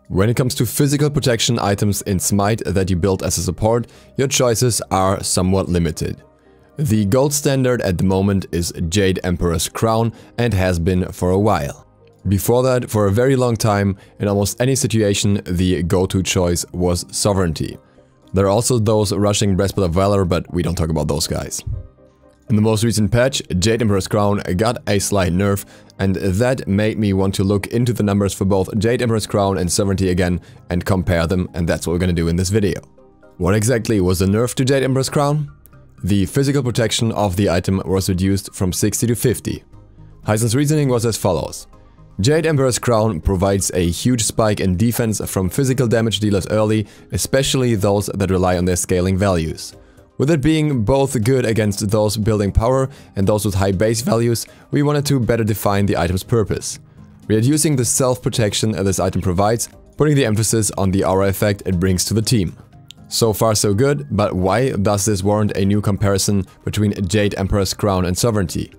When it comes to physical protection items in SMITE that you build as a support, your choices are somewhat limited. The gold standard at the moment is Jade Emperor's Crown and has been for a while. Before that, for a very long time, in almost any situation, the go-to choice was Sovereignty. There are also those rushing Breastplate of Valor, but we don't talk about those guys. In the most recent patch, Jade Emperor's Crown got a slight nerf, and that made me want to look into the numbers for both Jade Emperor's Crown and Sovereignty again and compare them, and that's what we're gonna do in this video. What exactly was the nerf to Jade Emperor's Crown? The physical protection of the item was reduced from 60 to 50. Heisen's reasoning was as follows. Jade Emperor's Crown provides a huge spike in defense from physical damage dealers early, especially those that rely on their scaling values. With it being both good against those building power and those with high base values, we wanted to better define the item's purpose. Reducing the self-protection this item provides, putting the emphasis on the aura effect it brings to the team. So far so good, but why does this warrant a new comparison between Jade Emperor's Crown and Sovereignty?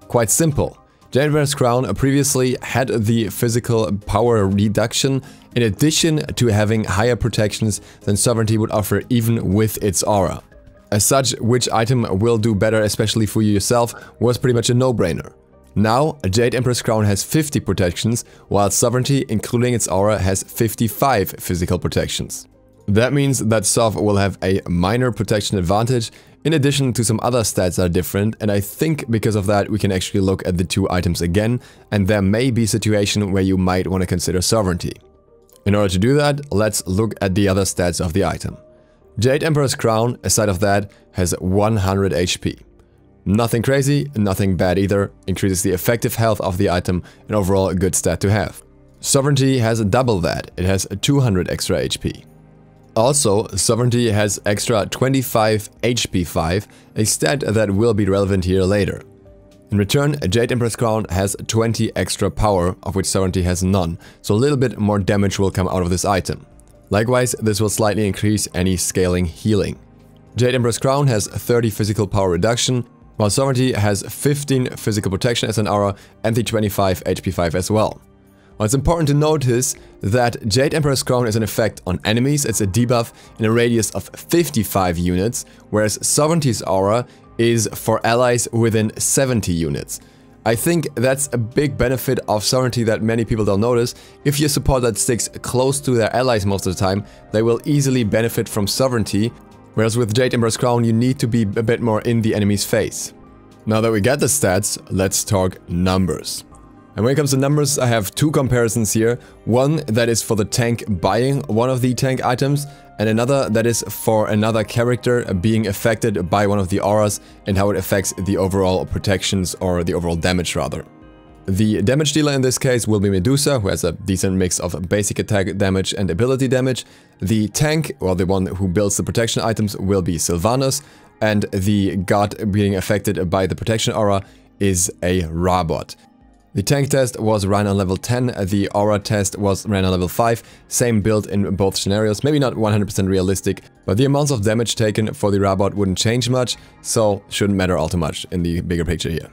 Quite simple. Jade Emperor's Crown previously had the physical power reduction in addition to having higher protections than Sovereignty would offer even with its aura. As such, which item will do better, especially for you yourself, was pretty much a no-brainer. Now, Jade Emperor's Crown has 50 protections, while Sovereignty, including its aura, has 55 physical protections. That means that Sov will have a minor protection advantage, in addition to some other stats that are different, and I think because of that we can actually look at the two items again, and there may be a situation where you might want to consider Sovereignty. In order to do that, let's look at the other stats of the item. Jade Emperor's Crown, aside of that, has 100 HP. Nothing crazy, nothing bad either, increases the effective health of the item, and overall a good stat to have. Sovereignty has double that, it has 200 extra HP. Also, Sovereignty has extra 25 HP 5, a stat that will be relevant here later. In return, Jade Emperor's Crown has 20 extra power, of which Sovereignty has none, so a little bit more damage will come out of this item. Likewise, this will slightly increase any scaling healing. Jade Emperor's Crown has 30 physical power reduction, while Sovereignty has 15 physical protection as an aura and the 25 HP 5 as well. Well, it's important to notice that Jade Emperor's Crown is an effect on enemies, it's a debuff in a radius of 55 units, whereas Sovereignty's aura is for allies within 70 units. I think that's a big benefit of Sovereignty that many people don't notice. If you support that sticks close to their allies most of the time, they will easily benefit from Sovereignty, whereas with Jade Emperor's Crown you need to be a bit more in the enemy's face. Now that we get the stats, let's talk numbers. And when it comes to numbers, I have two comparisons here. One that is for the tank buying one of the tank items, and another that is for another character being affected by one of the auras and how it affects the overall protections, or the overall damage rather. The damage dealer in this case will be Medusa, who has a decent mix of basic attack damage and ability damage. The tank, or the one who builds the protection items, will be Sylvanas, and the god being affected by the protection aura is a robot. The tank test was ran on level 10, the aura test was ran on level 5, same build in both scenarios, maybe not 100% realistic, but the amounts of damage taken for the robot wouldn't change much, so shouldn't matter all too much in the bigger picture here.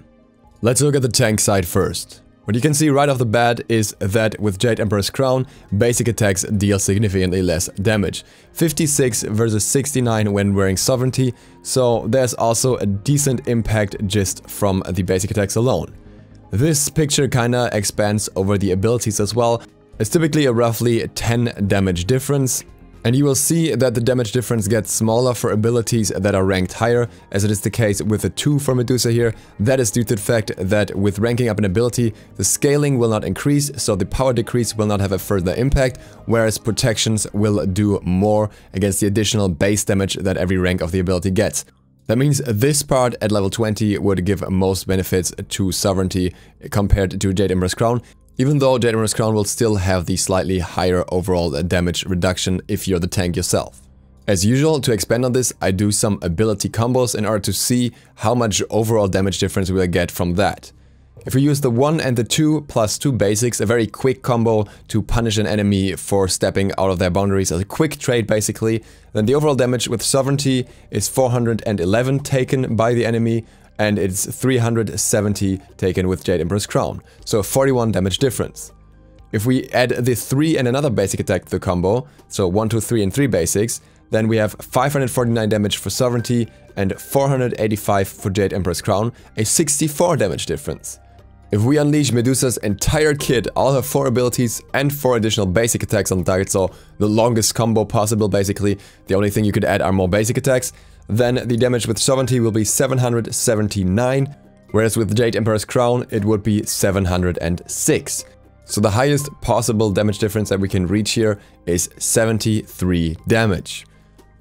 Let's look at the tank side first. What you can see right off the bat is that with Jade Emperor's Crown, basic attacks deal significantly less damage. 56 versus 69 when wearing Sovereignty, so there's also a decent impact just from the basic attacks alone. This picture kinda expands over the abilities as well. It's typically a roughly 10 damage difference, and you will see that the damage difference gets smaller for abilities that are ranked higher, as it is the case with the 2 for Medusa here. That is due to the fact that with ranking up an ability, the scaling will not increase, so the power decrease will not have a further impact, whereas protections will do more against the additional base damage that every rank of the ability gets. That means this part at level 20 would give most benefits to Sovereignty compared to Jade Emperor's Crown, even though Jade Emperor's Crown will still have the slightly higher overall damage reduction if you're the tank yourself. As usual, to expand on this, I do some ability combos in order to see how much overall damage difference we'll get from that. If we use the 1 and the 2 plus 2 basics, a very quick combo to punish an enemy for stepping out of their boundaries as a quick trade basically, then the overall damage with Sovereignty is 411 taken by the enemy, and it's 370 taken with Jade Emperor's Crown, so 41 damage difference. If we add the 3 and another basic attack to the combo, so 1, 2, 3 and 3 basics, then we have 549 damage for Sovereignty and 485 for Jade Emperor's Crown, a 64 damage difference. If we unleash Medusa's entire kit, all her 4 abilities and 4 additional basic attacks on the target, so the longest combo possible basically, the only thing you could add are more basic attacks, then the damage with Sovereignty will be 779, whereas with Jade Emperor's Crown it would be 706. So the highest possible damage difference that we can reach here is 73 damage.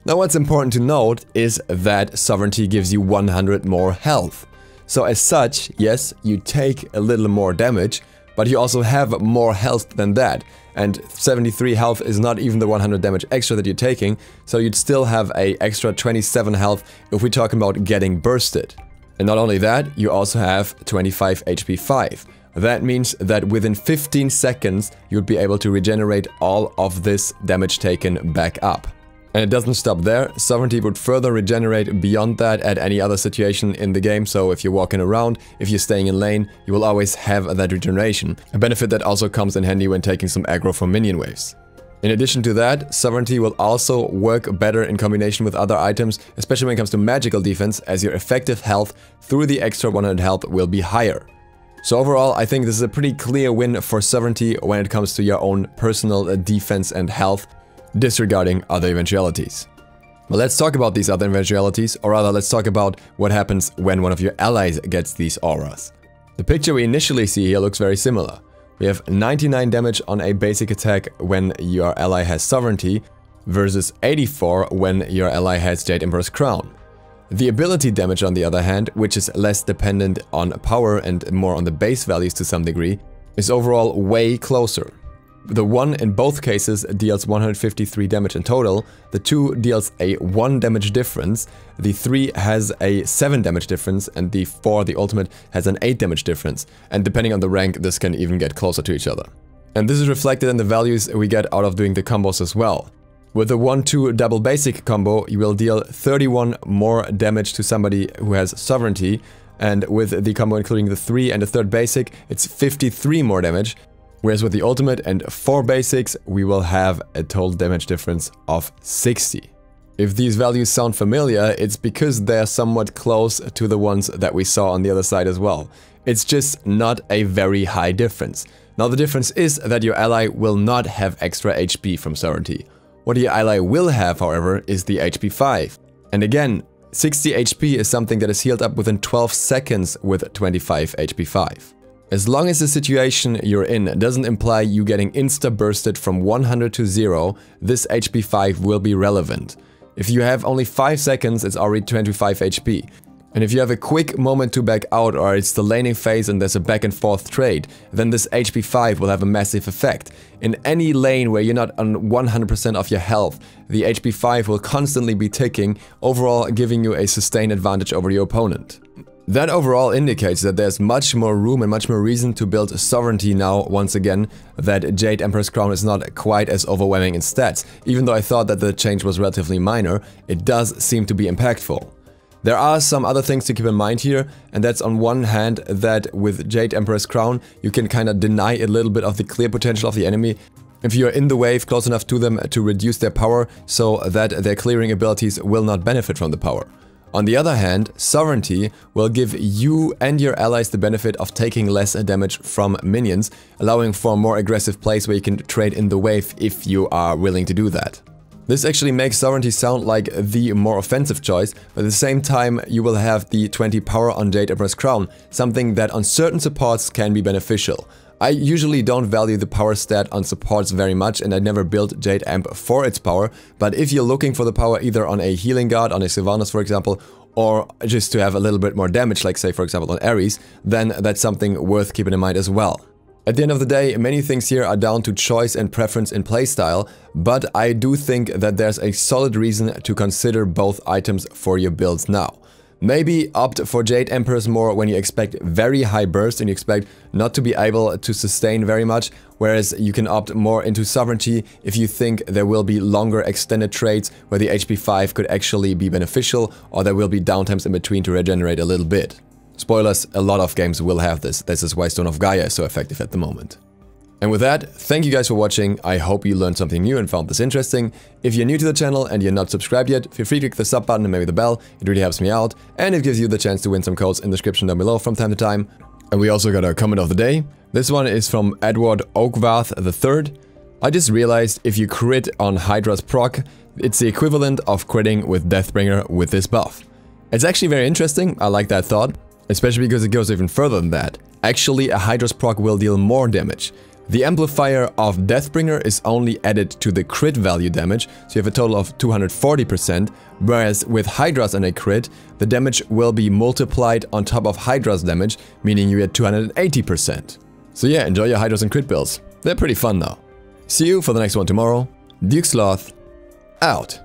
Now what's important to note is that Sovereignty gives you 100 more health. So as such, yes, you take a little more damage, but you also have more health than that. And 73 health is not even the 100 damage extra that you're taking, so you'd still have an extra 27 health if we're talking about getting bursted. And not only that, you also have 25 HP 5. That means that within 15 seconds, you'd be able to regenerate all of this damage taken back up. And it doesn't stop there, Sovereignty would further regenerate beyond that at any other situation in the game, so if you're walking around, if you're staying in lane, you will always have that regeneration. A benefit that also comes in handy when taking some aggro from minion waves. In addition to that, Sovereignty will also work better in combination with other items, especially when it comes to magical defense, as your effective health through the extra 100 health will be higher. So overall, I think this is a pretty clear win for Sovereignty when it comes to your own personal defense and health, disregarding other eventualities. Well, let's talk about these other eventualities, or rather let's talk about what happens when one of your allies gets these auras. The picture we initially see here looks very similar. We have 99 damage on a basic attack when your ally has Sovereignty, versus 84 when your ally has Jade Emperor's Crown. The ability damage, on the other hand, which is less dependent on power and more on the base values to some degree, is overall way closer. The 1 in both cases deals 153 damage in total, the 2 deals a 1 damage difference, the 3 has a 7 damage difference, and the 4, the ultimate, has an 8 damage difference, and depending on the rank this can even get closer to each other. And this is reflected in the values we get out of doing the combos as well. With the 1-2 double basic combo, you will deal 31 more damage to somebody who has Sovereignty, and with the combo including the 3 and the 3rd basic, it's 53 more damage. Whereas with the ultimate and 4 basics, we will have a total damage difference of 60. If these values sound familiar, it's because they're somewhat close to the ones that we saw on the other side as well. It's just not a very high difference. Now the difference is that your ally will not have extra HP from Sovereignty. What your ally will have, however, is the HP 5. And again, 60 HP is something that is healed up within 12 seconds with 25 HP 5. As long as the situation you're in doesn't imply you getting insta-bursted from 100 to 0, this HP 5 will be relevant. If you have only 5 seconds, it's already 25 HP. And if you have a quick moment to back out, or it's the laning phase and there's a back and forth trade, then this HP 5 will have a massive effect. In any lane where you're not on 100% of your health, the HP 5 will constantly be ticking, overall giving you a sustained advantage over your opponent. That overall indicates that there's much more room and much more reason to build Sovereignty now, once again, that Jade Emperor's Crown is not quite as overwhelming in stats. Even though I thought that the change was relatively minor, it does seem to be impactful. There are some other things to keep in mind here, and that's on one hand that with Jade Emperor's Crown, you can kind of deny a little bit of the clear potential of the enemy if you're in the wave close enough to them to reduce their power so that their clearing abilities will not benefit from the power. On the other hand, Sovereignty will give you and your allies the benefit of taking less damage from minions, allowing for more aggressive plays where you can trade in the wave if you are willing to do that. This actually makes Sovereignty sound like the more offensive choice, but at the same time you will have the 20 power on Jade Emperor's Crown, something that on certain supports can be beneficial. I usually don't value the power stat on supports very much, and I never built Jade Amp for its power, but if you're looking for the power either on a healing guard, on a Sylvanas for example, or just to have a little bit more damage, like say for example on Ares, then that's something worth keeping in mind as well. At the end of the day, many things here are down to choice and preference in playstyle, but I do think that there's a solid reason to consider both items for your builds now. Maybe opt for Jade Emperors more when you expect very high burst and you expect not to be able to sustain very much, whereas you can opt more into Sovereignty if you think there will be longer extended trades where the HP 5 could actually be beneficial, or there will be downtimes in between to regenerate a little bit. Spoilers, a lot of games will have this. This is why Stone of Gaia is so effective at the moment. And with that, thank you guys for watching. I hope you learned something new and found this interesting. If you're new to the channel and you're not subscribed yet, feel free to click the sub button and maybe the bell. It really helps me out, and it gives you the chance to win some codes in the description down below from time to time. And we also got a comment of the day. This one is from Edward Oakworth III. I just realized if you crit on Hydra's proc, it's the equivalent of critting with Deathbringer with this buff. It's actually very interesting. I like that thought, especially because it goes even further than that. Actually, a Hydra's proc will deal more damage. The amplifier of Deathbringer is only added to the crit value damage, so you have a total of 240%, whereas with Hydra's and a crit, the damage will be multiplied on top of Hydra's damage, meaning you get 280%. So yeah, enjoy your Hydra's and crit builds. They're pretty fun now. See you for the next one tomorrow. DukeSloth, out.